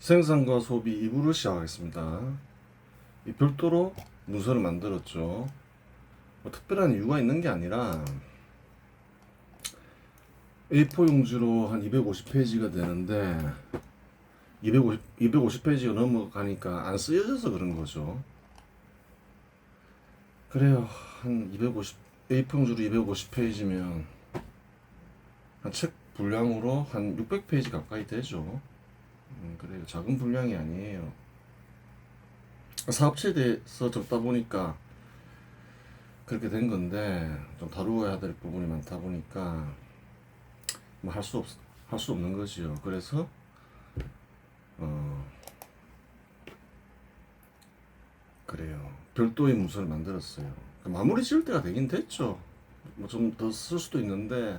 생산과 소비 2부를 시작하겠습니다. 이 별도로 문서를 만들었죠. 뭐 특별한 이유가 있는 게 아니라 A4 용지로 한 250페이지가 되는데 250페이지가 넘어가니까 안 쓰여져서 그런 거죠. 그래요. 한 250, A4 용지로 250페이지면 한 책 분량으로 한 600페이지 가까이 되죠. 그래요. 작은 분량이 아니에요. 사업체에 대해서 적다 보니까 그렇게 된 건데, 좀 다루어야 될 부분이 많다 보니까 뭐 할 수 없는 거지요. 그래서 어 그래요. 별도의 문서를 만들었어요. 마무리 지을 때가 되긴 됐죠. 뭐 좀 더 쓸 수도 있는데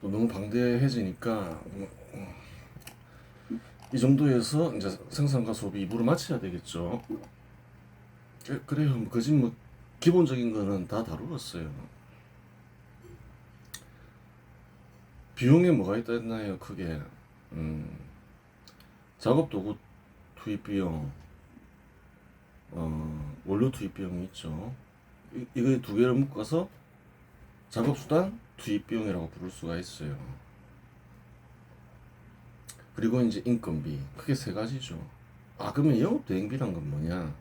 또 너무 방대해지니까 이 정도에서 이제 생산과 소비 2부를 마쳐야 되겠죠. 그래요. 그지 뭐 기본적인 거는 다 다루었어요. 비용에 뭐가 있다 했나요? 크게 작업 도구 투입 비용, 원료 투입 비용이 있죠. 이거 두 개를 묶어서 작업 수단 투입 비용이라고 부를 수가 있어요. 그리고 이제 인건비, 크게 세 가지죠. 그러면 영업 대행비란 건 뭐냐?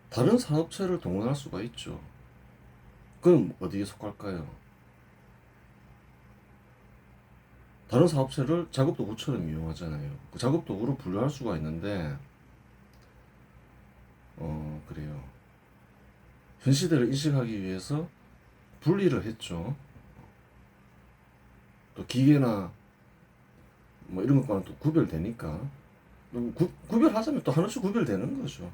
다른 사업체를 동원할 수가 있죠. 그럼 어디에 속할까요? 다른 사업체를 작업 도구처럼 이용하잖아요. 그 작업 도구로 분류할 수가 있는데, 그래요. 현 시대를 인식하기 위해서 분리를 했죠. 또 기계나 뭐 이런 것과는 또 구별되니까. 구별하자면 또 하나씩 구별되는 거죠.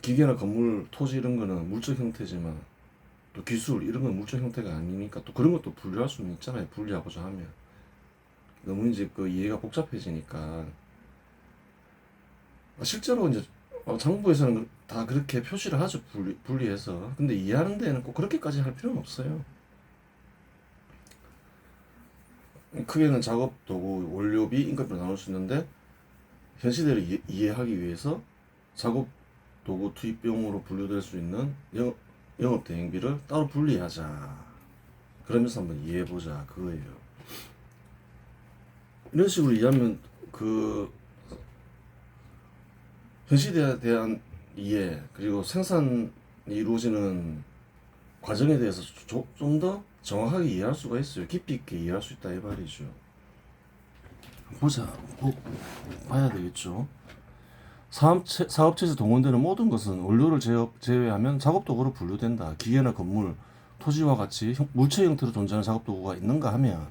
기계나 건물, 토지 이런 거는 물적 형태지만 또 기술 이런 건 물적 형태가 아니니까 또 그런 것도 분류할 수는 있잖아요. 분리하고자 하면. 너무 이제 그 이해가 복잡해지니까. 실제로 이제 정부에서는 다 그렇게 표시를 하죠. 분리해서. 근데 이해하는 데에는 꼭 그렇게까지 할 필요는 없어요. 크게는 작업 도구, 원료비, 인건비로 나눌 수 있는데 현 시대를 이해하기 위해서 작업 도구 투입 비용으로 분류될 수 있는 영업 대행비를 따로 분리하자. 그러면서 한번 이해해보자. 그거예요. 이런 식으로 이해하면 그 현 시대에 대한 이해 그리고 생산이 이루어지는 과정에 대해서 좀 더 정확하게 이해할 수가 있어요. 깊이 있게 이해할 수 있다 이 말이죠. 보자. 봐야 되겠죠. 사업체에서 동원되는 모든 것은 원료를 제외하면 작업도구로 분류된다. 기계나 건물, 토지와 같이 물체 형태로 존재하는 작업도구가 있는가 하면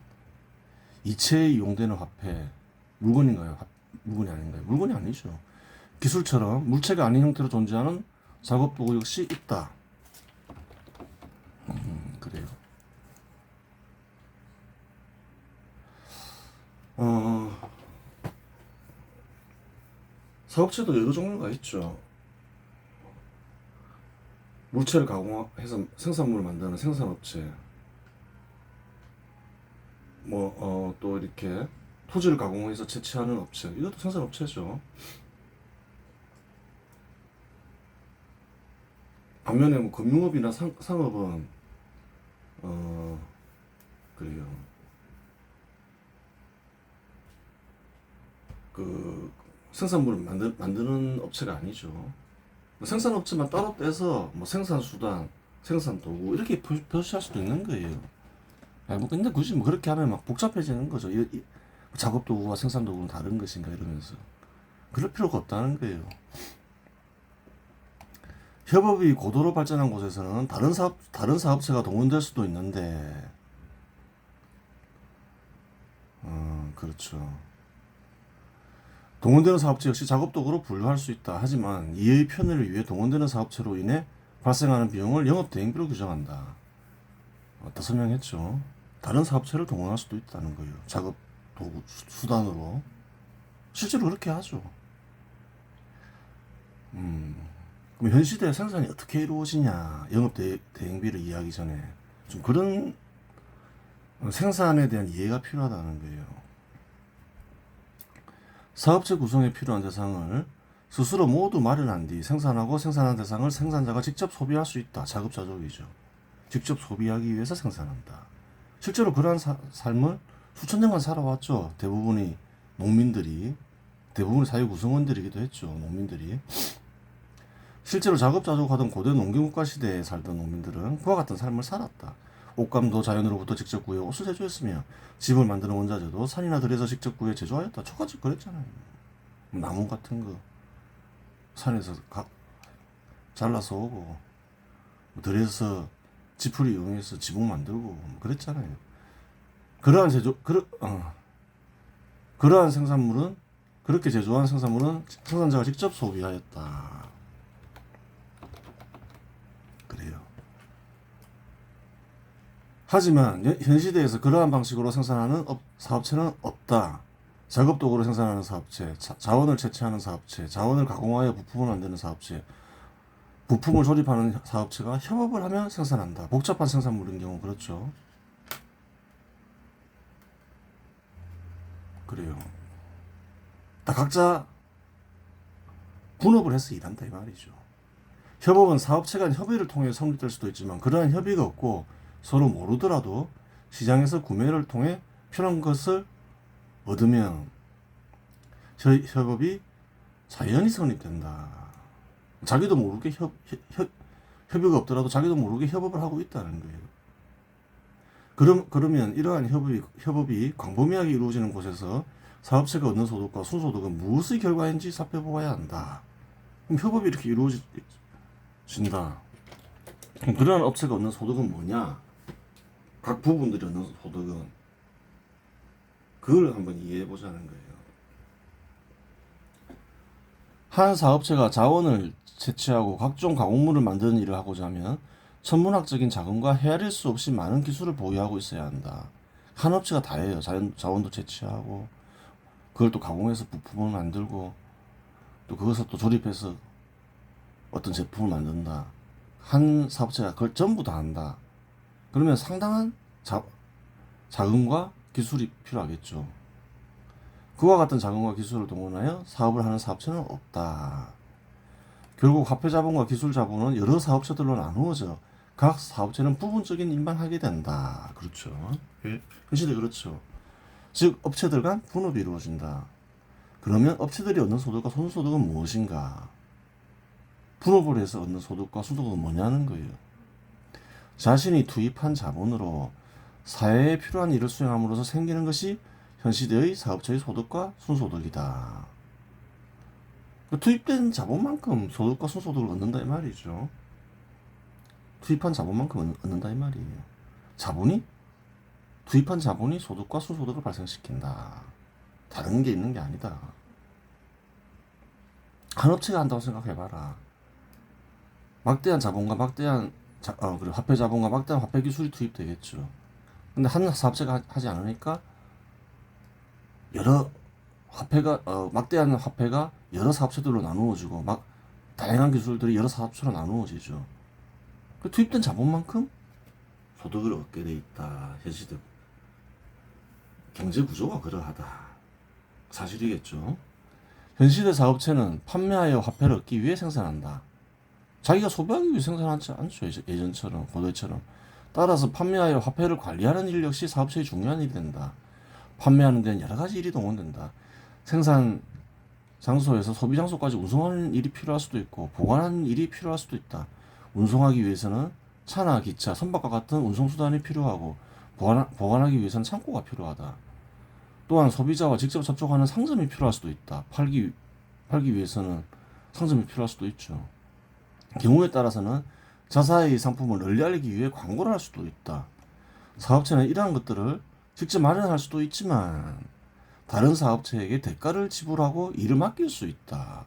이체에 이용되는 화폐, 물건인가요? 물건이 아닌가요? 물건이 아니죠. 기술처럼 물체가 아닌 형태로 존재하는 작업도구 역시 있다. 그래요. 사업체도 여러 종류가 있죠. 물체를 가공해서 생산물을 만드는 생산업체, 또 이렇게 토지를 가공해서 채취하는 업체, 이것도 생산업체죠. 반면에 뭐 금융업이나 상업은, 어, 그래요. 그, 생산물을 만드는 업체가 아니죠. 뭐 생산업체만 따로 떼서 뭐 생산수단, 생산도구, 이렇게 표시할 수도 있는 거예요. 뭐 근데 굳이 뭐 그렇게 하면 막 복잡해지는 거죠. 작업 도구와 생산 도구는 다른 것인가 이러면서 그럴 필요가 없다는 거예요. 협업이 고도로 발전한 곳에서는 다른 사업체가 동원될 수도 있는데, 그렇죠. 동원되는 사업체 역시 작업 도구로 분류할 수 있다. 하지만 이해의 편의를 위해 동원되는 사업체로 인해 발생하는 비용을 영업 대행비로 규정한다. 다 설명했죠. 다른 사업체를 동원할 수도 있다는 거예요. 작업 도구 수단으로. 실제로 그렇게 하죠. 그럼 현 시대 생산이 어떻게 이루어지냐? 영업 대행비를 이해하기 전에 좀 그런 생산에 대한 이해가 필요하다는 거예요. 사업체 구성에 필요한 대상을 스스로 모두 마련한 뒤 생산하고 생산한 대상을 생산자가 직접 소비할 수 있다. 자급자족이죠. 직접 소비하기 위해서 생산한다. 실제로 그러한 삶을 수천 년간 살아왔죠. 대부분이 농민들이, 대부분의 사회 구성원들이기도 했죠. 농민들이. 실제로 자급자족하던 고대 농경국가 시대에 살던 농민들은 그와 같은 삶을 살았다. 옷감도 자연으로부터 직접 구해 옷을 제조했으며 집을 만드는 원자재도 산이나 들에서 직접 구해 제조하였다. 초가집 그랬잖아요. 나무 같은 거 산에서 잘라서 오고 들에서 지풀이 이용해서 지붕 만들고 그랬잖아요. 그러한 생산물은, 그렇게 제조한 생산물은 생산자가 직접 소비하였다. 그래요. 하지만 현 시대에서 그러한 방식으로 생산하는 사업체는 없다. 작업도구로 생산하는 사업체, 자원을 채취하는 사업체, 자원을 가공하여 부품을 만드는 사업체, 부품을 조립하는 사업체가 협업을 하면 생산한다. 복잡한 생산물인 경우 그렇죠. 그래요. 다 각자 분업을 해서 일한다 이 말이죠. 협업은 사업체 간 협의를 통해 성립될 수도 있지만 그러한 협의가 없고 서로 모르더라도 시장에서 구매를 통해 필요한 것을 얻으면 협업이 자연히 성립된다. 자기도 모르게 협의가 없더라도 자기도 모르게 협업을 하고 있다는 거예요. 그러면 이러한 협업이 광범위하게 이루어지는 곳에서 사업체가 얻는 소득과 순소득은 무엇의 결과인지 살펴보아야 한다. 그럼 협업이 이렇게 이루어진다. 그럼 그러한 업체가 얻는 소득은 뭐냐? 각 부분들이 얻는 소득은 그걸 한번 이해해 보자는 거예요. 한 사업체가 자원을 채취하고 각종 가공물을 만드는 일을 하고자 하면 천문학적인 자금과 헤아릴 수 없이 많은 기술을 보유하고 있어야 한다. 한 업체가 다 해요. 자원도 채취하고 그걸 또 가공해서 부품을 만들고 또 그것을 또 조립해서 어떤 제품을 만든다. 한 사업체가 그걸 전부 다 한다. 그러면 상당한 자금과 기술이 필요하겠죠. 그와 같은 자금과 기술을 동원하여 사업을 하는 사업체는 없다. 결국 화폐 자본과 기술 자본은 여러 사업체들로 나누어져 각 사업체는 부분적인 일만 하게 된다. 그렇죠. 현실이 그렇죠. 즉 업체들 간 분업이 이루어진다. 그러면 업체들이 얻는 소득과 순소득은 무엇인가? 분업을 해서 얻는 소득과 순소득은 뭐냐는 거예요. 자신이 투입한 자본으로 사회에 필요한 일을 수행함으로써 생기는 것이 현 시대의 사업체의 소득과 순소득이다. 투입된 자본만큼 소득과 순소득을 얻는다 이 말이죠. 투입한 자본만큼 얻는다 이 말이에요. 투입한 자본이 소득과 순소득을 발생시킨다. 다른 게 있는 게 아니다. 한 업체가 한다고 생각해봐라. 막대한 자본과 그리고 화폐 자본과 막대한 화폐 기술이 투입되겠죠. 근데 한 사업체가 하지 않으니까 막대한 화폐가 여러 사업체들로 나누어지고 다양한 기술들이 여러 사업체로 나누어지죠. 그 투입된 자본만큼 소득을 얻게 돼 있다. 현시대 경제 구조가 그러하다. 사실이겠죠. 현시대 사업체는 판매하여 화폐를 얻기 위해 생산한다. 자기가 소비하기 위해 생산하지 않죠. 예전처럼 고대처럼. 따라서 판매하여 화폐를 관리하는 일 역시 사업체의 중요한 일이 된다. 판매하는 데는 여러 가지 일이 동원된다. 생산 장소에서 소비 장소까지 운송하는 일이 필요할 수도 있고 보관하는 일이 필요할 수도 있다. 운송하기 위해서는 차나 기차, 선박과 같은 운송수단이 필요하고 보관하기 위해서는 창고가 필요하다. 또한 소비자와 직접 접촉하는 상점이 필요할 수도 있다. 팔기 위해서는 상점이 필요할 수도 있죠. 경우에 따라서는 자사의 상품을 널리 알리기 위해 광고를 할 수도 있다. 사업체는 이러한 것들을 직접 마련할 수도 있지만 다른 사업체에게 대가를 지불하고 일을 맡길 수 있다.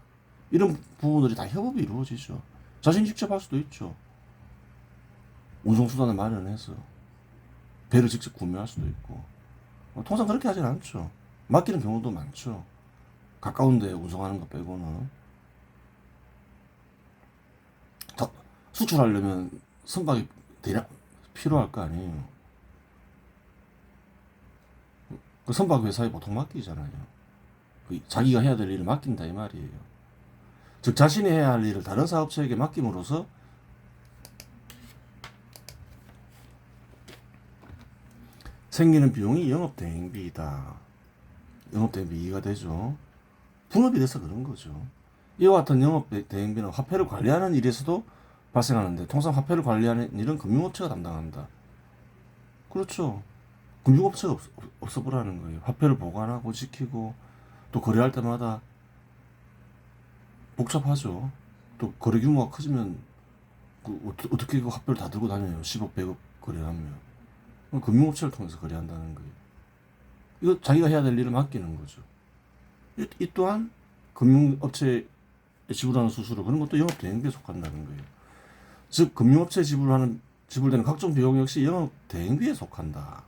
이런 부분들이 다 협업이 이루어지죠. 자신이 직접 할 수도 있죠. 운송수단을 마련해서 배를 직접 구매할 수도 있고 통상 그렇게 하진 않죠. 맡기는 경우도 많죠. 가까운 데 운송하는 것 빼고는. 수출하려면 선박이 대략 필요할 거 아니에요. 그 선박 회사에 보통 맡기잖아요. 그 자기가 해야 될 일을 맡긴다 이 말이에요. 즉 자신이 해야 할 일을 다른 사업체에게 맡김으로써 생기는 비용이 영업대행비이다. 영업대행비가 되죠. 분업이 돼서 그런 거죠. 이와 같은 영업대행비는 화폐를 관리하는 일에서도 발생하는데 통상 화폐를 관리하는 일은 금융업체가 담당한다. 그렇죠. 금융업체가 없어보라는 거예요. 화폐를 보관하고 지키고 또 거래할 때마다 복잡하죠. 또 거래 규모가 커지면 어떻게 그 화폐를 다 들고 다녀요. 10억, 100억 거래하면. 금융업체를 통해서 거래한다는 거예요. 이거 자기가 해야 될 일을 맡기는 거죠. 이 또한 금융업체에 지불하는 수수료 그런 것도 영업대행비에 속한다는 거예요. 즉 금융업체에 지불되는 각종 비용 역시 영업대행비에 속한다.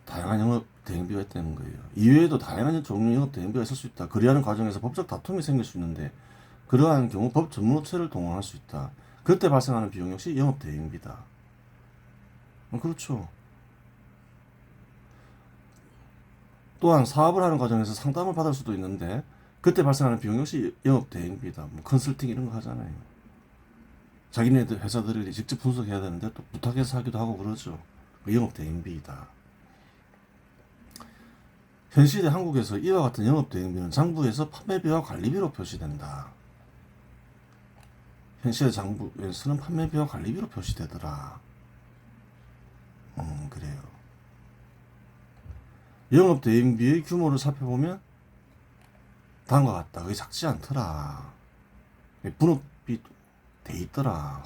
다양한 영업대행비가 있다는 거예요. 이외에도 다양한 종류의 영업대행비가 있을 수 있다. 거래하는 과정에서 법적 다툼이 생길 수 있는데 그러한 경우 법 전문업체를 동원할 수 있다. 그때 발생하는 비용 역시 영업대행비다. 그렇죠. 또한 사업을 하는 과정에서 상담을 받을 수도 있는데 그때 발생하는 비용 역시 영업대행비다. 뭐 컨설팅 이런 거 하잖아요. 자기네들 회사들이 직접 분석해야 되는데 또 부탁해서 하기도 하고 그러죠. 영업대행비이다. 현 시대 한국에서 이와 같은 영업대행비는 장부에서 판매비와 관리비로 표시된다. 현 시대 장부에서는 판매비와 관리비로 표시되더라. 그래요. 영업대행비의 규모를 살펴보면 다음과 같다. 그게 작지 않더라. 분업비 돼 있더라.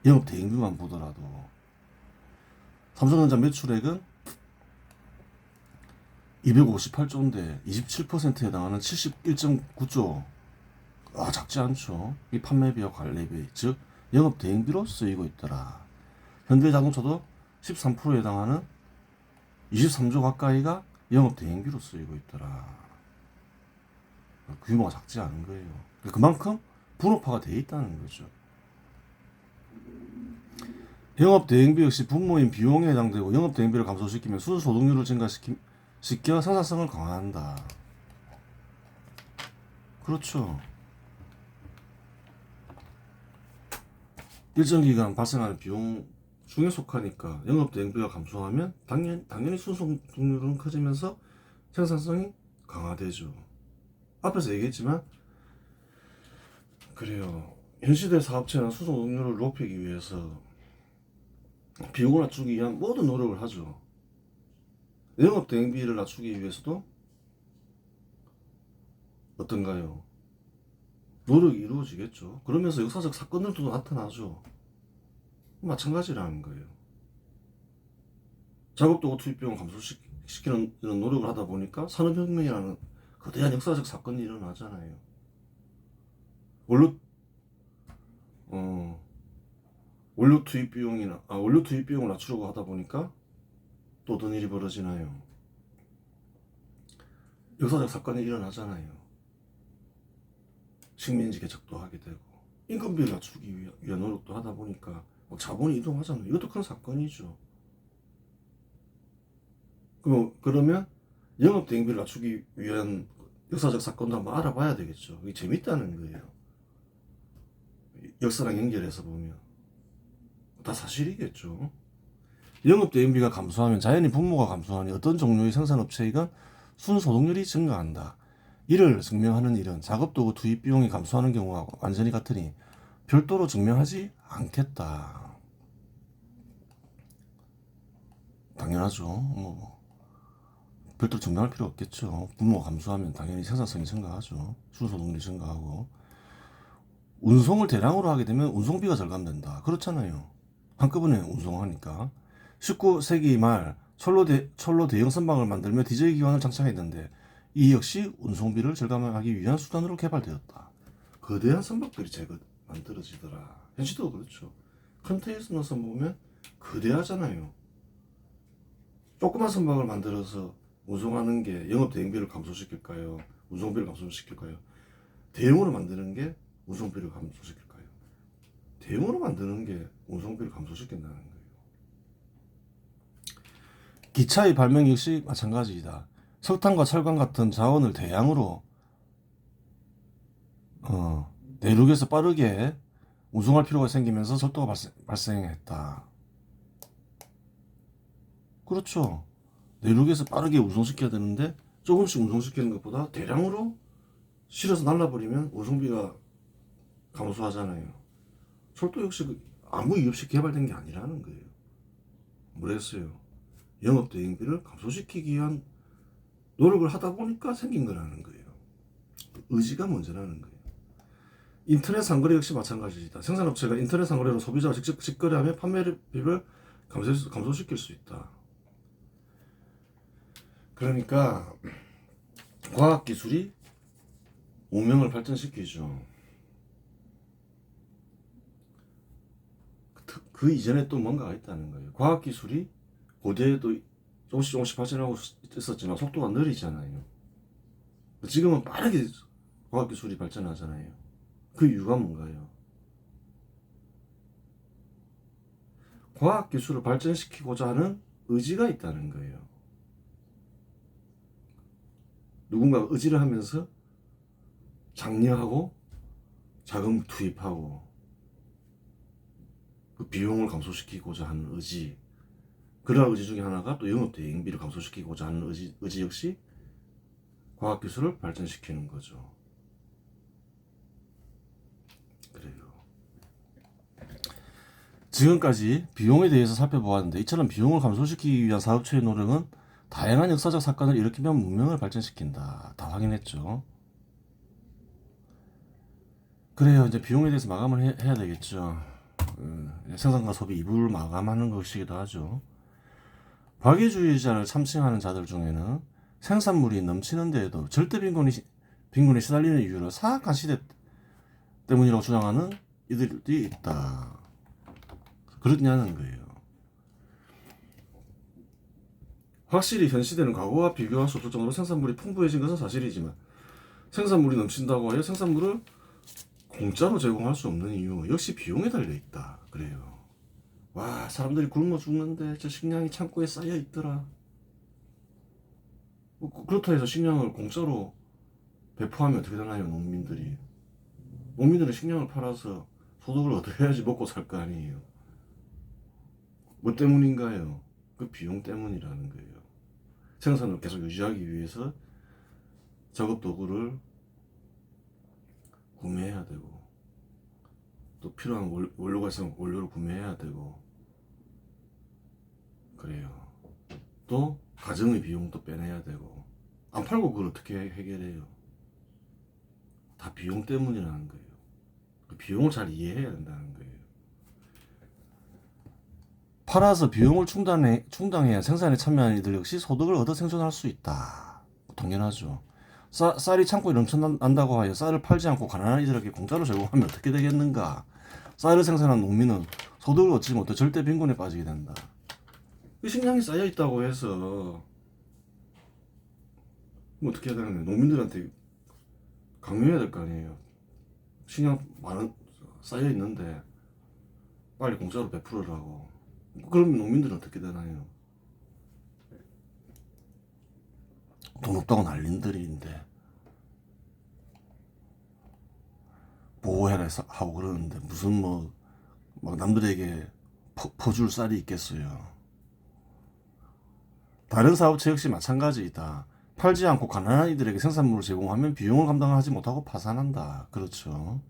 영업대행비만 보더라도. 삼성전자 매출액은 258조인데 27%에 해당하는 71.9조. 작지 않죠. 이 판매비와 관리비, 즉 영업대행비로 쓰이고 있더라. 현대자동차도 13%에 해당하는 23조 가까이가 영업대행비로 쓰이고 있더라. 규모가 작지 않은 거예요. 그만큼 분업화가 돼 있다는 거죠. 영업대행비 역시 분모인 비용에 해당되고 영업대행비를 감소시키면 순소득률을 증가시켜 생산성을 강화한다. 그렇죠. 일정 기간 발생하는 비용 중에 속하니까 영업대행비가 감소하면 당연히 순소득률은 커지면서 생산성이 강화되죠. 앞에서 얘기했지만 그래요. 현시대 사업체는 순소득률을 높이기 위해서 비용을 낮추기 위한 모든 노력을 하죠. 영업대행비를 낮추기 위해서도 어떤가요? 노력이 이루어지겠죠. 그러면서 역사적 사건들도 나타나죠. 마찬가지라는 거예요. 작업도구 투입비용을 감소시키는 이런 노력을 하다 보니까 산업혁명이라는 거대한 역사적 사건이 일어나잖아요. 원료 투입 비용을 낮추려고 하다 보니까 또 어떤 일이 벌어지나요? 역사적 사건이 일어나잖아요. 식민지 개척도 하게 되고 인건비를 낮추기 위한 노력도 하다 보니까 자본이 이동하잖아요. 이것도 큰 사건이죠. 그러면 영업대행비를 낮추기 위한 역사적 사건도 한번 알아봐야 되겠죠. 이게 재밌다는 거예요. 역사랑 연결해서 보면 다 사실이겠죠. 영업대행비가 감소하면 자연히 분모가 감소하니 어떤 종류의 생산업체이건 순소득률이 증가한다. 이를 증명하는 일은 작업도구 투입 비용이 감소하는 경우와 완전히 같으니 별도로 증명하지 않겠다. 당연하죠. 별도로 증명할 필요 없겠죠. 분모가 감소하면 당연히 생산성이 증가하죠. 순소득률이 증가하고 운송을 대량으로 하게 되면 운송비가 절감된다. 그렇잖아요. 한꺼번에 운송하니까 19세기 말 철로 대형 선박을 만들며 디젤 기관을 장착했는데 이 역시 운송비를 절감하기 위한 수단으로 개발되었다. 거대한 선박들이 만들어지더라. 현실도 그렇죠. 컨테이너 선박 보면 거대하잖아요. 조그만 선박을 만들어서 운송하는 게 영업대행비를 감소시킬까요? 운송비를 감소시킬까요? 대형으로 만드는 게 운송비를 감소시킬까요? 대형으로 만드는 게 운송비를 감소시킨다는 거예요. 기차의 발명 역시 마찬가지이다. 석탄과 철강 같은 자원을 대량으로 내륙에서 빠르게 운송할 필요가 생기면서 속도가 발생했다. 그렇죠. 내륙에서 빠르게 운송시켜야 되는데 조금씩 운송시키는 것보다 대량으로 실어서 날라버리면 운송비가 감소하잖아요. 철도 역시 아무 이유 없이 개발된 게 아니라는 거예요. 뭐랬어요? 영업대행비를 감소시키기 위한 노력을 하다 보니까 생긴 거라는 거예요. 의지가 먼저라는 거예요. 인터넷 상거래 역시 마찬가지이다. 생산업체가 인터넷 상거래로 소비자와 직접 직거래하며 판매비를 감소시킬 수 있다. 그러니까 과학기술이 운명을 발전시키죠. 그 이전에 또 뭔가가 있다는 거예요. 과학기술이 고대에도 조금씩 발전하고 있었지만 속도가 느리잖아요. 지금은 빠르게 과학기술이 발전하잖아요. 그 이유가 뭔가요? 과학기술을 발전시키고자 하는 의지가 있다는 거예요. 누군가가 의지를 하면서 장려하고 자금 투입하고 그 비용을 감소시키고자 하는 의지, 그러한 의지 중에 하나가 또 영업대행비를 감소시키고자 하는 의지 역시 과학기술을 발전시키는 거죠. 그래요. 지금까지 비용에 대해서 살펴보았는데 이처럼 비용을 감소시키기 위한 사업체의 노력은 다양한 역사적 사건을 일으키며 문명을 발전시킨다. 다 확인했죠. 그래요. 이제 비용에 대해서 마감을 해야 되겠죠. 생산과 소비 2부를 마감하는 것이기도 하죠. 과기주의자를 참칭하는 자들 중에는 생산물이 넘치는 데에도 절대 빈곤에 시달리는 이유를 사악한 시대 때문이라고 주장하는 이들이 있다. 그렇냐는 거예요. 확실히 현 시대는 과거와 비교할 수 없을 정도로 생산물이 풍부해진 것은 사실이지만 생산물이 넘친다고 하여 생산물을 공짜로 제공할 수 없는 이유 역시 비용에 달려 있다. 그래요. 와, 사람들이 굶어 죽는데 저 식량이 창고에 쌓여 있더라. 그렇다 해서 식량을 공짜로 배포하면 어떻게 되나요? 농민들은 식량을 팔아서 소득을 얻어야지 먹고 살 거 아니에요. 뭐 때문인가요? 그 비용 때문이라는 거예요. 생산을 계속 유지하기 위해서 작업 도구를 구매해야 되고 또 필요한 원료가 있으면 원료를 구매해야 되고 그래요. 또 가정의 비용도 빼내야 되고 안 팔고 그걸 어떻게 해결해요? 다 비용 때문이라는 거예요. 그 비용을 잘 이해해야 된다는 거예요. 팔아서 비용을 충당해야 생산에 참여하는 이들 역시 소득을 얻어 생존할 수 있다. 당연하죠. 쌀이 창고에 넘쳐난다고 하여 쌀을 팔지 않고 가난한 이들에게 공짜로 제공하면 어떻게 되겠는가? 쌀을 생산한 농민은 소득을 얻지 못해 절대 빈곤에 빠지게 된다. 그 식량이 쌓여 있다고 해서 뭐 어떻게 해야 되겠네. 농민들한테 강요해야 될 거 아니에요. 식량 쌓여 있는데 빨리 공짜로 베풀으라고. 그러면 농민들은 어떻게 되나요? 돈 없다고 난린들인데 보호해라 하고 그러는데 무슨 막 남들에게 퍼줄 쌀이 있겠어요. 다른 사업체 역시 마찬가지이다. 팔지 않고 가난한 이들에게 생산물을 제공하면 비용을 감당하지 못하고 파산한다. 그렇죠.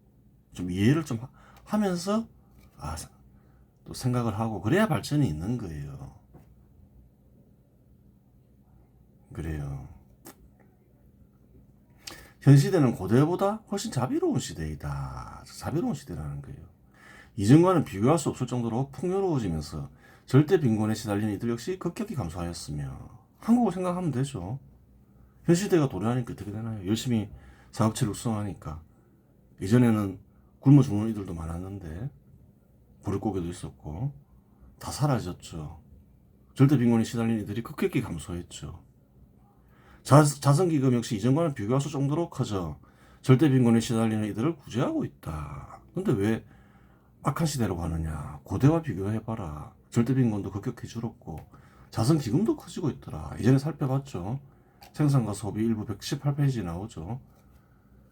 좀 이해를 좀 하면서 또 생각을 하고 그래야 발전이 있는 거예요. 그래요. 현 시대는 고대보다 훨씬 자비로운 시대이다. 자비로운 시대라는 거예요. 이전과는 비교할 수 없을 정도로 풍요로워지면서 절대 빈곤에 시달린 이들 역시 급격히 감소하였으며 한국을 생각하면 되죠. 현 시대가 도래하니까 어떻게 되나요? 열심히 사업체를 육성하니까 이전에는 굶어 죽는 이들도 많았는데 보릿고개도 있었고 다 사라졌죠. 절대 빈곤에 시달린 이들이 급격히 감소했죠. 자선기금 역시 이전과는 비교할 수 정도로 커져 절대 빈곤에 시달리는 이들을 구제하고 있다. 근데 왜 악한 시대라고 하느냐? 고대와 비교해봐라. 절대 빈곤도 급격히 줄었고 자선 기금도 커지고 있더라. 이전에 살펴봤죠. 생산과 소비 일부 118페이지에 나오죠.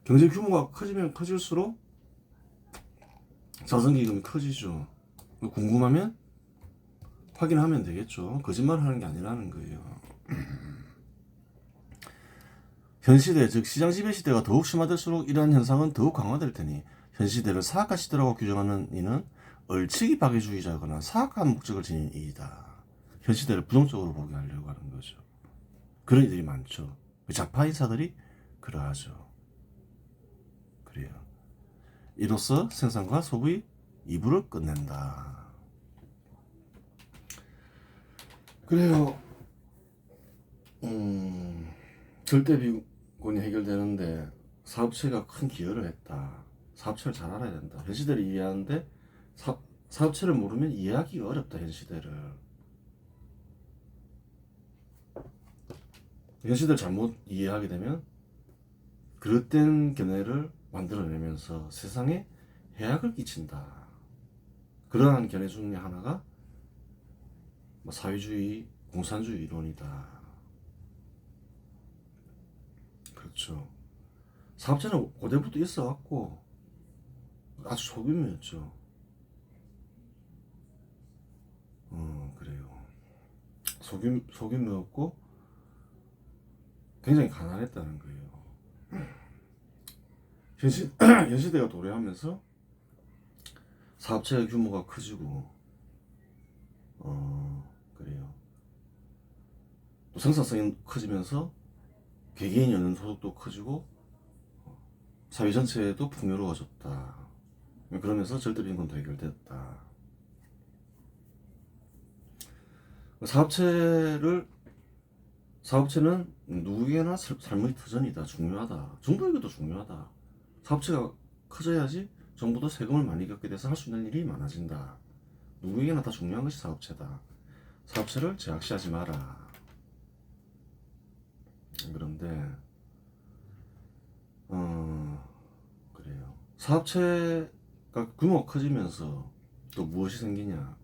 경제 규모가 커지면 커질수록 자선 기금이 커지죠. 궁금하면 확인하면 되겠죠. 거짓말 하는 게 아니라는 거예요. 현 시대, 즉 시장 지배 시대가 더욱 심화될수록 이러한 현상은 더욱 강화될 테니 현 시대를 사악한 시대라고 규정하는 이는 얼치기 박애주의자거나 사악한 목적을 지닌 이이다. 현 시대를 부정적으로 보게 하려고 하는 거죠. 그런 이들이 많죠. 좌파 인사들이 그러하죠. 그래요. 이로써 생산과 소비 2부를 끝낸다. 그래요. 절대 비곤이 해결되는데 사업체가 큰 기여를 했다. 사업체를 잘 알아야 된다. 현 시대를 이해하는데 사업체를 모르면 이해하기가 어렵다. 현 시대를. 현 시대를 잘못 이해하게 되면 그릇된 견해를 만들어내면서 세상에 해악을 끼친다. 그러한 견해 중에 하나가 사회주의, 공산주의 이론이다. 그렇죠. 사업체는 고대부터 있어왔고 아주 소규모였죠. 그래요. 소규모였고 굉장히 가난했다는 거예요. 현 시대가 도래하면서 사업체의 규모가 커지고 그래요. 또 생산성이 커지면서 개개인이 얻는 소득도 커지고 사회 전체도 풍요로워졌다. 그러면서 절대빈곤도 해결됐다. 사업체는 누구에게나 삶의 터전이다. 중요하다. 정부에게도 중요하다. 사업체가 커져야지 정부도 세금을 많이 걷게 돼서 할 수 있는 일이 많아진다. 누구에게나 다 중요한 것이 사업체다. 사업체를 제약시하지 마라. 그런데 그래요. 사업체가 규모가 커지면서 또 무엇이 생기냐?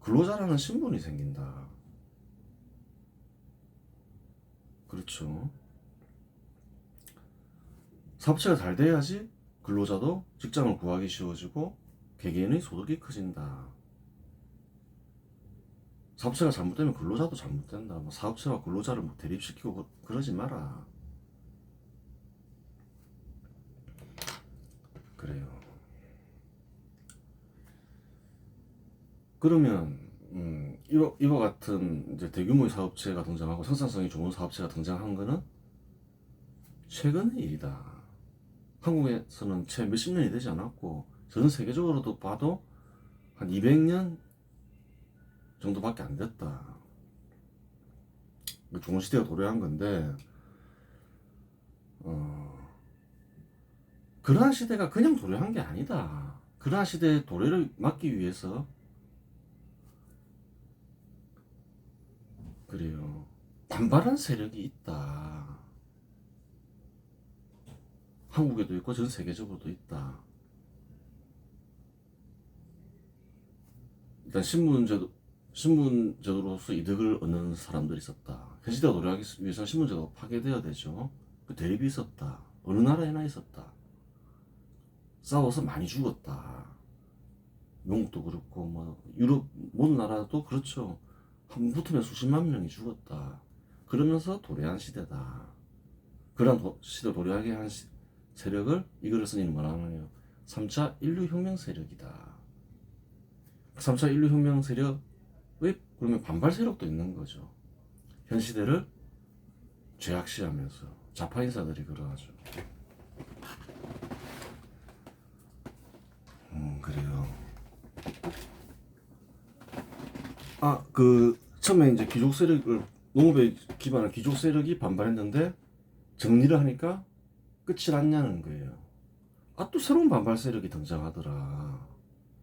근로자라는 신분이 생긴다. 그렇죠. 사업체가 잘 돼야지 근로자도 직장을 구하기 쉬워지고 개개인의 소득이 커진다. 사업체가 잘못되면 근로자도 잘못된다. 사업체와 근로자를 대립시키고 그러지 마라. 그래요. 그러면 이와 같은 이제 대규모의 사업체가 등장하고 생산성이 좋은 사업체가 등장한 거는 최근의 일이다. 한국에서는 채 몇십 년이 되지 않았고 전 세계적으로도 봐도 한 200년 정도밖에 안 됐다. 좋은 시대가 도래한 건데 그러한 시대가 그냥 도래한 게 아니다. 그러한 시대의 도래를 막기 위해서 그래요. 반발한 세력이 있다. 한국에도 있고 전 세계적으로도 있다. 일단 신분제도로서 이득을 얻는 사람들이 있었다. 현 시대가 도래하기 위해서 신분제도가 파괴되어야 되죠. 그 대립이 있었다. 어느 나라에나 있었다. 싸워서 많이 죽었다. 영국도 그렇고 뭐 유럽 모든 나라도 그렇죠. 한 번 붙으면 수십만 명이 죽었다. 그러면서 도래한 시대다. 그런 시대 도래하게 한 세력을 이글을 스님은 뭐라 하냐면 3차 인류혁명 세력이다. 3차 인류혁명 세력의 그러면 반발 세력도 있는 거죠. 현 시대를 죄악시하면서 좌파 인사들이 그러하죠. 그래요. 처음에 이제 귀족 세력을 농업에 기반한 귀족 세력이 반발했는데 정리를 하니까 끝이 났냐는 거예요. 또 새로운 반발 세력이 등장하더라.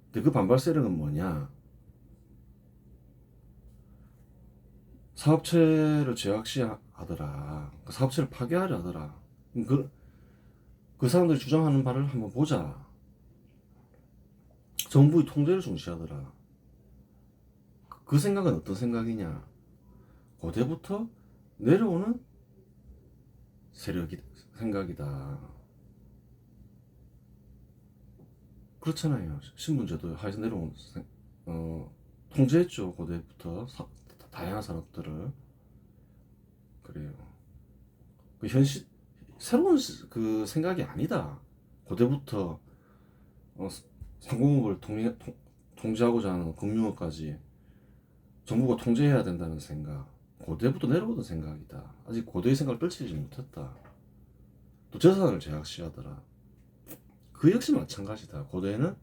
근데 그 반발 세력은 뭐냐? 사업체를 제약시하더라. 사업체를 파괴하려 하더라. 그 사람들이 주장하는 바를 한번 보자. 정부의 통제를 중시하더라. 그 생각은 어떤 생각이냐? 고대부터 내려오는 생각이다. 그렇잖아요. 신분제도 하에서 내려온 통제했죠. 고대부터 다양한 산업들을. 그래요. 그 새로운 그 생각이 아니다. 고대부터 상공업을 통제하고자 하는 금융업까지 정부가 통제해야 된다는 생각. 고대부터 내려오던 생각이다. 아직 고대의 생각을 떨치지 못했다. 또 재산을 제약시하더라. 그 역시 마찬가지다. 고대에는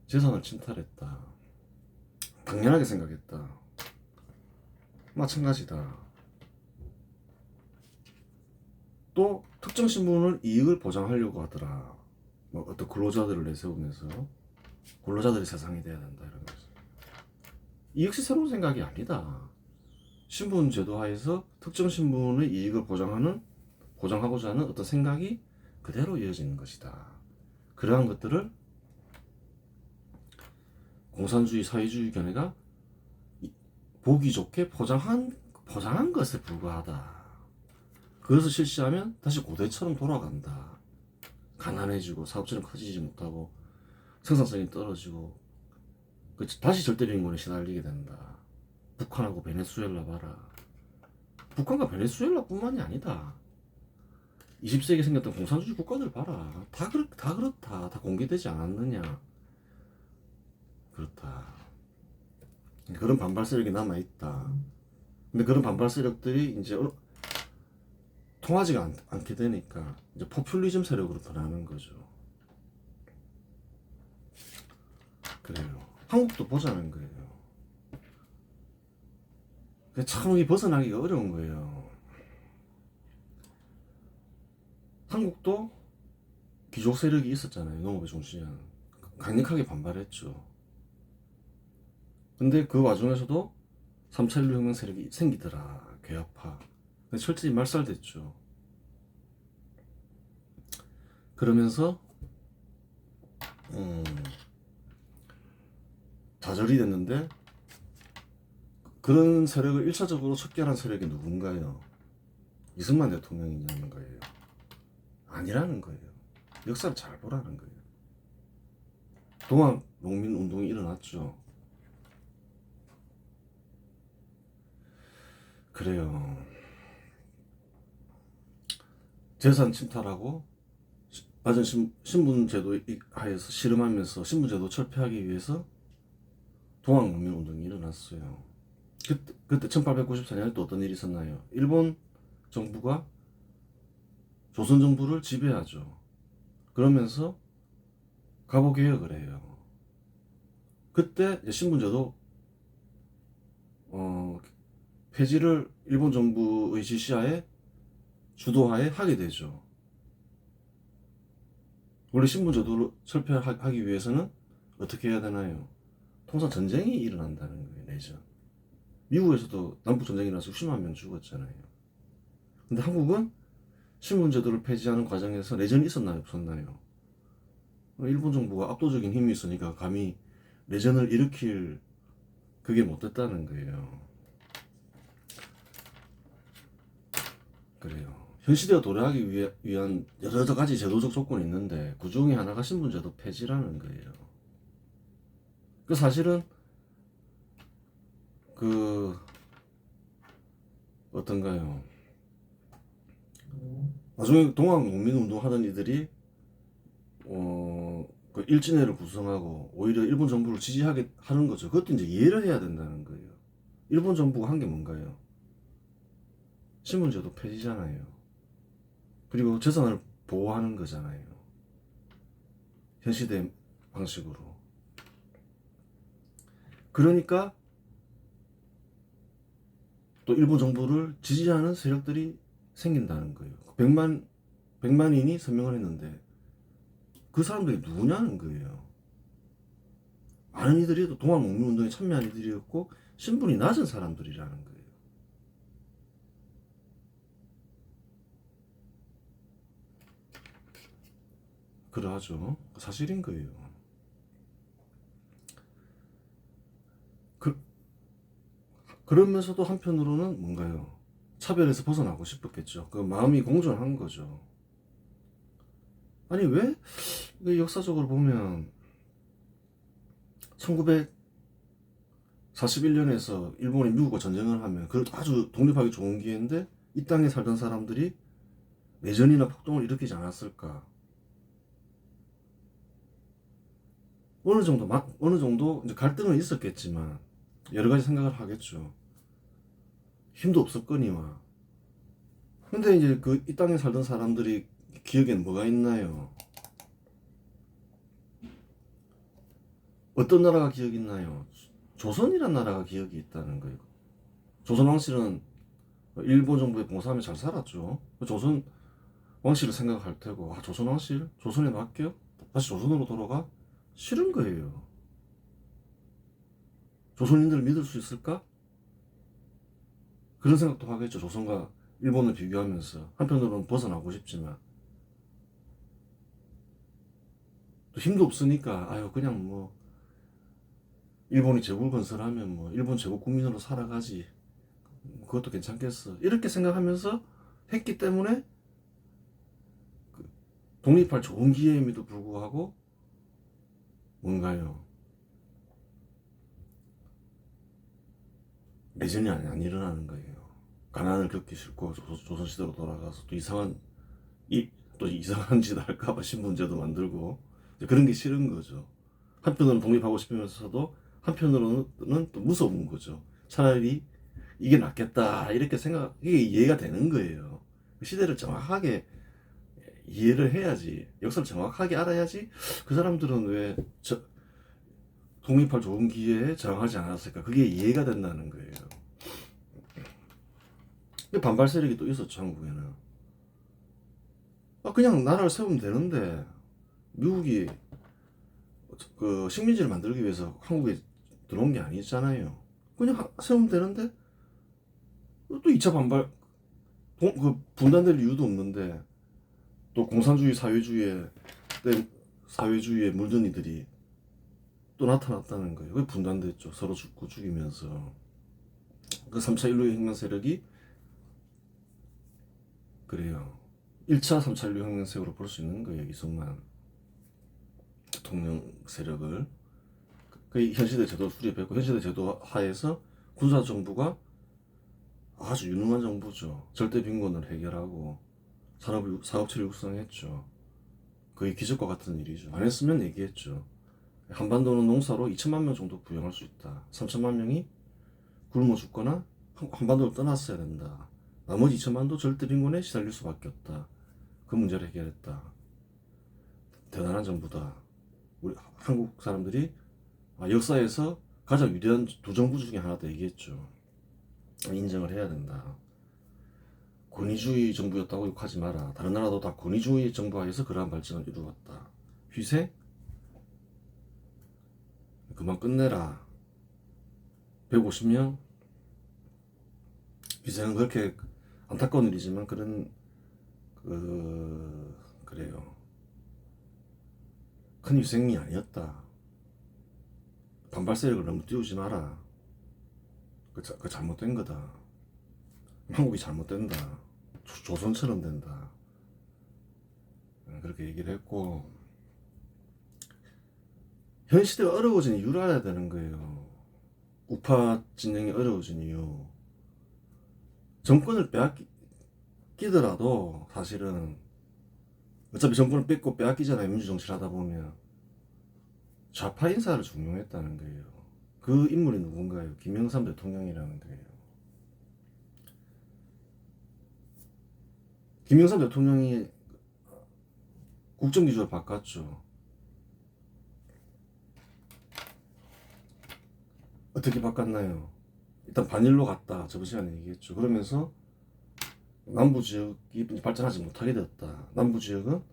재산을 침탈했다. 당연하게 생각했다. 마찬가지다. 또 특정 신분을 이익을 보장하려고 하더라. 뭐 어떤 근로자들을 내세우면서 근로자들이 세상이 돼야 된다 이러면서. 이 역시 새로운 생각이 아니다. 신분 제도 하에서 특정 신분의 이익을 보장하고자 하는 어떤 생각이 그대로 이어지는 것이다. 그러한 것들을 공산주의 사회주의 견해가 보기 좋게 포장한 것에 불과하다. 그것을 실시하면 다시 고대처럼 돌아간다. 가난해지고 사업체는 커지지 못하고 생산성이 떨어지고 다시 절대빈곤에 시달리게 된다. 북한하고 베네수엘라 봐라. 북한과 베네수엘라뿐만이 아니다. 20세기에 생겼던 공산주의 국가들 봐라. 다 그렇다. 다 공개되지 않았느냐. 그렇다. 그런 반발 세력이 남아있다. 근데 그런 반발 세력들이 이제 통하지가 않게 되니까 이제 포퓰리즘 세력으로 변하는 거죠. 그래요. 한국도 보자는 거예요. 참 이 벗어나기가 어려운 거예요. 한국도 귀족 세력이 있었잖아요. 농업의 중시한. 강력하게 반발했죠. 근데 그 와중에서도 3.1 혁명 세력이 생기더라. 괴학파. 근데 철저히 말살됐죠. 그러면서 좌절이 됐는데 그런 세력을 1차적으로 척결한 세력이 누군가요? 이승만 대통령이냐는 거예요. 아니라는 거예요. 역사를 잘 보라는 거예요. 동학 농민 운동이 일어났죠. 그래요. 재산 침탈하고 낮은 신분제도 하에서 실험하면서 신분제도 철폐하기 위해서 동학 농민 운동이 일어났어요. 그때 1894년에 또 어떤 일이 있었나요? 일본 정부가 조선 정부를 지배하죠. 그러면서 갑오 개혁을 해요. 그때 신분제도 폐지를 일본 정부의 지시하에 주도하에 하게 되죠. 원래 신분제도를 철폐하기 위해서는 어떻게 해야 되나요? 통상 전쟁이 일어난다는 거예요. 내전. 미국에서도 남북전쟁이 나서 수십만 명 죽었잖아요. 근데 한국은 신분제도를 폐지하는 과정에서 내전이 있었나요? 없었나요? 일본 정부가 압도적인 힘이 있으니까 감히 내전을 일으킬 그게 못 됐다는 거예요. 그래요. 현 시대가 도래하기 위한 여러 가지 제도적 조건이 있는데 그 중에 하나가 신분제도 폐지라는 거예요. 그 사실은 어떤가요? 나중에 동학 농민운동 하던 이들이 그 일진회를 구성하고 오히려 일본 정부를 지지하게 하는 거죠. 그것도 이제 이해를 해야 된다는 거예요. 일본 정부가 한 게 뭔가요? 신분제도 폐지잖아요. 그리고 재산을 보호하는 거잖아요. 현 시대 방식으로. 그러니까 또 일본 정부를 지지하는 세력들이 생긴다는 거예요. 100만인이 서명을 했는데 그 사람들이 누구냐는 거예요. 많은 이들이 또 동학농민운동에 참여한 이들이었고 신분이 낮은 사람들이라는 거예요. 그러하죠. 사실인 거예요. 그러면서도 한편으로는 뭔가요? 차별에서 벗어나고 싶었겠죠. 그 마음이 공존한 거죠. 아니 왜 역사적으로 보면 1941년에서 일본이 미국과 전쟁을 하면 그 아주 독립하기 좋은 기회인데 이 땅에 살던 사람들이 내전이나 폭동을 일으키지 않았을까? 어느 정도 이제 갈등은 있었겠지만 여러 가지 생각을 하겠죠. 힘도 없었거니와. 근데 이제 그 이 땅에 살던 사람들이 기억에는 뭐가 있나요? 어떤 나라가 기억이 있나요? 조선이란 나라가 기억이 있다는 거예요. 조선 왕실은 일본 정부에 봉사하며 잘 살았죠. 조선 왕실을 생각할 테고, 아, 조선 왕실? 조선에 맡겨? 다시 조선으로 돌아가? 싫은 거예요. 조선인들을 믿을 수 있을까? 그런 생각도 하겠죠. 조선과 일본을 비교하면서. 한편으로는 벗어나고 싶지만. 또 힘도 없으니까, 아유, 그냥 뭐, 일본이 제국을 건설하면 뭐, 일본 제국 국민으로 살아가지. 그것도 괜찮겠어. 이렇게 생각하면서 했기 때문에, 독립할 좋은 기회임에도 불구하고, 뭔가요? 내전이 안 일어나는 거예요. 가난을 겪기 싫고 조선시대로 돌아가서 또 이상한 짓 할까봐 신분제도 만들고 그런 게 싫은 거죠. 한편으로는 독립하고 싶으면서도 한편으로는 또 무서운 거죠. 차라리 이게 낫겠다 이렇게 이게 이해가 되는 거예요. 시대를 정확하게 이해를 해야지, 역사를 정확하게 알아야지 그 사람들은 왜 독립할 좋은 기회에 저항하지 않았을까, 그게 이해가 된다는 거예요. 반발 세력이 또 있었죠, 한국에는. 그냥 나라를 세우면 되는데, 미국이 그 식민지를 만들기 위해서 한국에 들어온 게 아니잖아요. 그냥 세우면 되는데, 또 2차 반발, 분단될 이유도 없는데, 또 공산주의 사회주의에 물든 이들이 또 나타났다는 거예요. 왜 분단됐죠? 서로 죽고 죽이면서. 그 3차 인류혁명 세력이 그래요. 1차 3차 인류혁명 세력으로 볼 수 있는 거예요. 이승만 대통령 세력을. 그 현시대 제도 수립했고, 현시대 제도 하에서 군사정부가 아주 유능한 정부죠. 절대 빈곤을 해결하고 사업체를 육성했죠. 거의 기적과 같은 일이죠. 안 했으면 얘기했죠. 한반도는 농사로 2천만 명 정도 부양할 수 있다. 3천만 명이 굶어 죽거나 한반도를 떠났어야 된다. 나머지 2천만도 절대 빈곤에 시달릴 수밖에 없다. 그 문제를 해결했다. 대단한 정부다. 우리 한국 사람들이 역사에서 가장 위대한 두 정부 중에 하나다 얘기했죠. 인정을 해야 된다. 권위주의 정부였다고 욕하지 마라. 다른 나라도 다 권위주의 정부하에서 그러한 발전을 이루었다. 희생? 그만 끝내라. 150명? 희생은 그렇게 안타까운 일이지만 그래요. 큰 희생이 아니었다. 반발 세력을 너무 띄우지 마라. 그 잘못된 거다. 한국이 잘못된다. 조선처럼 된다. 그렇게 얘기를 했고, 현 시대가 어려워진 이유를 알아야 되는 거예요. 우파 진영이 어려워진 이유. 정권을 빼앗기더라도 사실은 어차피 정권을 뺏고 빼앗기잖아요. 민주정치를 하다 보면. 좌파 인사를 중용했다는 거예요. 그 인물이 누군가요? 김영삼 대통령이라는 거예요. 김영삼 대통령이 국정기조를 바꿨죠. 어떻게 바꿨나요? 일단 반일로 갔다. 저번 시간에 얘기했죠. 그러면서 남부 지역이 발전하지 못하게 되었다. 남부 지역은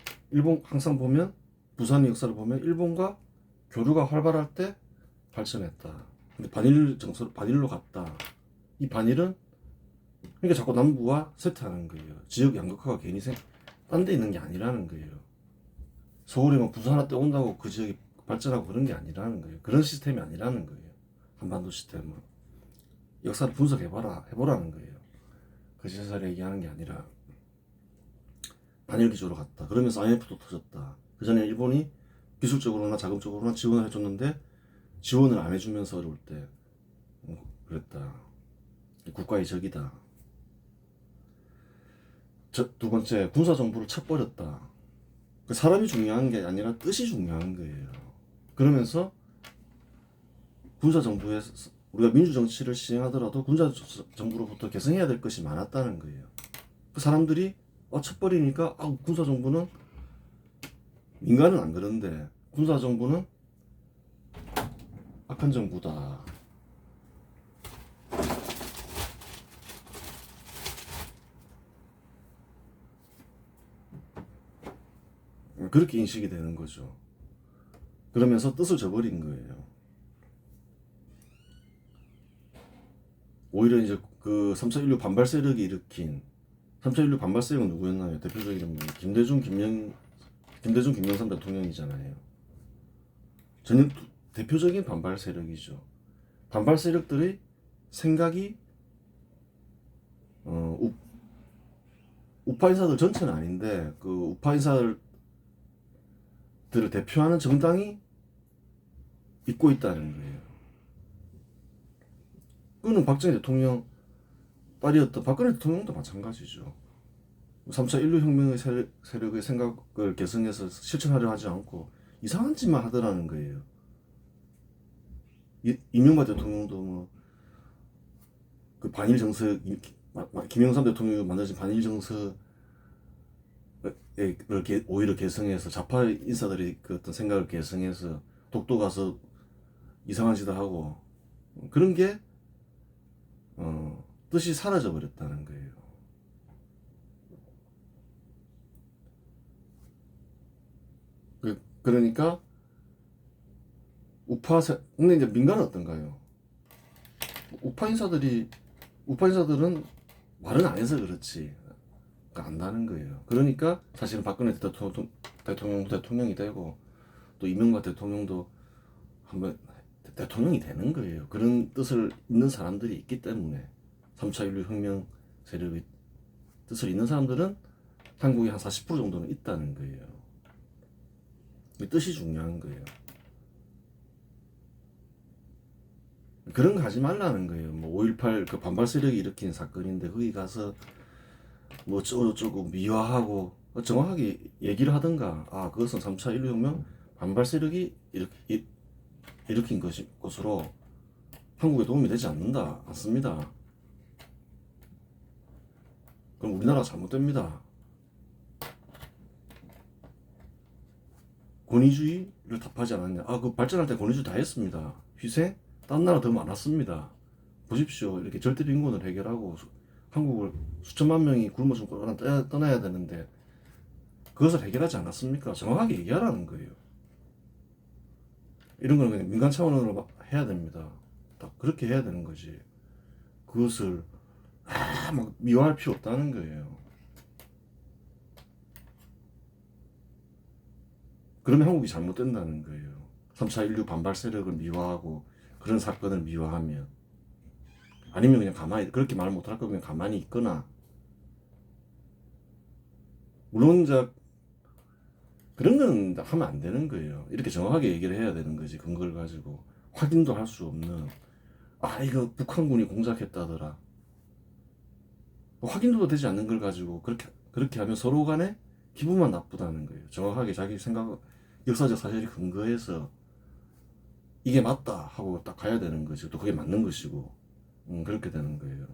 항상 보면 부산의 역사를 보면 일본과 교류가 활발할 때 발전했다. 근데 반일로 갔다. 이 반일은 그러니까 자꾸 남부와 쇠퇴하는 거예요. 지역 양극화가 괜히 딴 데 있는 게 아니라는 거예요. 서울에 뭐 부산 하나 떠온다고 그 지역이 발전하고 그런 게 아니라는 거예요. 그런 시스템이 아니라는 거예요. 한반도 시스템은. 역사를 해보라는 거예요. 그 시사를 얘기하는 게 아니라 반일 기조로 갔다. 그러면서 IMF도 터졌다. 그 전에 일본이 기술적으로나 자금적으로나 지원을 해줬는데 지원을 안 해주면서 어려울 때 그랬다. 국가의 적이다. 두 번째, 군사정부를 쳐버렸다. 그 사람이 중요한 게 아니라 뜻이 중요한 거예요. 그러면서 군사정부에 우리가 민주정치를 시행하더라도 군사정부로부터 개선해야 될 것이 많았다는 거예요. 그 사람들이 쳐버리니까 군사정부는 민간은 안 그런데 군사정부는 악한 정부다. 그렇게 인식이 되는 거죠. 그러면서 뜻을 저버린 거예요. 오히려 이제 그 3.4.16 반발 세력이 일으킨 3.4.16 반발 세력은 누구였나요? 대표적인 분 김대중 김영삼 대통령이잖아요. 전혀 대표적인 반발 세력이죠. 반발 세력들의 생각이 우파 인사들 전체는 아닌데 그 우파 인사들을 대표하는 정당이 있고 있다는 거예요. 그거는 박정희 대통령 딸이었던 박근혜 대통령도 마찬가지죠. 3.4.16 혁명의 세력의 생각을 계승해서 실천하려 하지 않고 이상한 짓만 하더라는 거예요. 이명박 대통령도 뭐 그 반일 정서, 김영삼 대통령이 만들어진 반일 정서를 오히려 계승해서 좌파 인사들이 그 어떤 생각을 계승해서 독도 가서 이상한 짓을 하고 그런 게 뜻이 사라져 버렸다는 거예요. 그러니까 근데 이제 민간은 어떤가요? 우파 인사들은 말은 안 해서 그렇지 안다는 거예요. 그러니까 사실은 박근혜 대통령도 대통령이 되고 또 이명박 대통령도 한번 대통령이 되는 거예요. 그런 뜻을 있는 사람들이 있기 때문에 3.4.16 혁명 세력의 뜻을 있는 사람들은 한국에 한 40% 정도는 있다는 거예요. 뜻이 중요한 거예요. 그런 거 하지 말라는 거예요. 뭐 5.18 그 반발 세력이 일으킨 사건인데 거기 가서 뭐 어쩌고 미화하고 정확하게 얘기를 하든가 그것은 3.4.16 혁명 반발 세력이 일으킨 것으로 한국에 도움이 되지 않습니다. 그럼 우리나라가 잘못됩니다. 권위주의를 답하지 않았냐. 그 발전할 때 권위주의 다 했습니다. 희생? 딴 나라 더 많았습니다. 보십시오. 이렇게 절대 빈곤을 해결하고 한국을 수천만 명이 굶어 죽고 떠나야 되는데 그것을 해결하지 않았습니까? 정확하게 얘기하라는 거예요. 이런 거는 그냥 민간 차원으로 해야 됩니다. 딱 그렇게 해야 되는 거지. 그것을 막 미화할 필요 없다는 거예요. 그러면 한국이 잘못된다는 거예요. 3.4.16 반발 세력을 미화하고 그런 사건을 미화하면 아니면 그냥 가만히 그렇게 말 못할 거면 가만히 있거나 물론 이제 그런 건 하면 안 되는 거예요. 이렇게 정확하게 얘기를 해야 되는 거지. 근거를 가지고 확인도 할 수 없는 이거 북한군이 공작했다더라. 확인도 되지 않는 걸 가지고 그렇게 하면 서로 간에 기분만 나쁘다는 거예요. 정확하게 자기 생각 역사적 사실이 근거해서 이게 맞다 하고 딱 가야 되는 거지. 또 그게 맞는 것이고 그렇게 되는 거예요.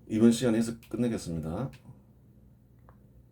이번 시간에서 끝내겠습니다.